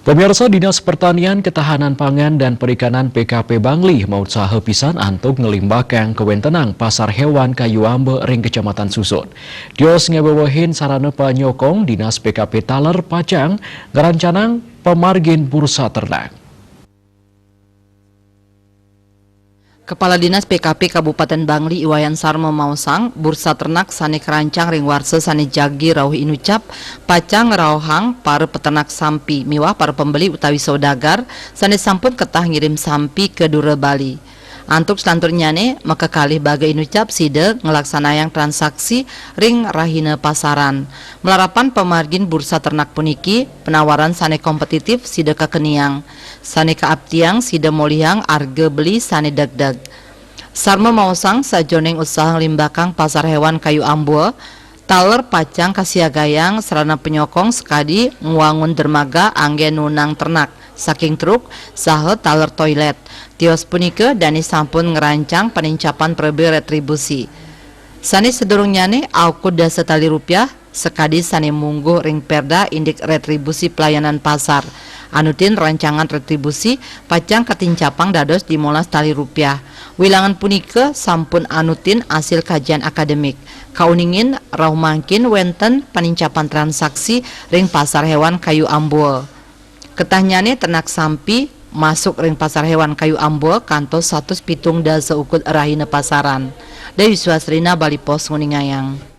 Pemirsa Dinas Pertanian, Ketahanan Pangan dan Perikanan PKP Bangli mau usaha pisan antuk ngelimbahkan kewentenang pasar hewan kayu ambe ring Kecamatan Susun. Dios ngewewehin sarana panyokong Dinas PKP Taler Pacang ngerancanang pemargin bursa ternak. Kepala Dinas PKP Kabupaten Bangli Iwayan Sarmo Mausang, bursa ternak sane kerancang ring warse sane jagi rauh inucap, pacang rauhang para peternak sampi, miwah para pembeli utawi saudagar, sane sampun ketah ngirim sampi ke Dura Bali. Antuk selanturnya maka kalih bagai inucap side ngelaksanayang transaksi ring rahina pasaran. Melarapan pemargin bursa ternak puniki, penawaran sane kompetitif side kakeniang. Sane kaaptiang side molihang arge beli sane deg-deg. Sarma Mausang sajoneng usaha limbakang pasar hewan kayu ambua, Taler Pacang kasiagayang sarana penyokong sekadi nguangun dermaga angge nunang ternak saking truk saha taler toilet. Tios punike dani sampun ngerancang penincapan perbe retribusi. Sani sedurungnya aukud dasa tali rupiah sekadi sani mungguh ring perda indik retribusi pelayanan pasar. Anutin rancangan retribusi pacang ketincapang dados dimolas tali rupiah. Wilangan punike sampun anutin hasil kajian akademik. Kauningin rauh mangkin wenten penincapan transaksi ring pasar hewan kayu ambul. Ketahnyane ternak sampi masuk ring pasar hewan kayu ambul kantos 1 pitung dasa ukut rahina pasaran. Dewi Swasrina Bali Pos Nguningayang.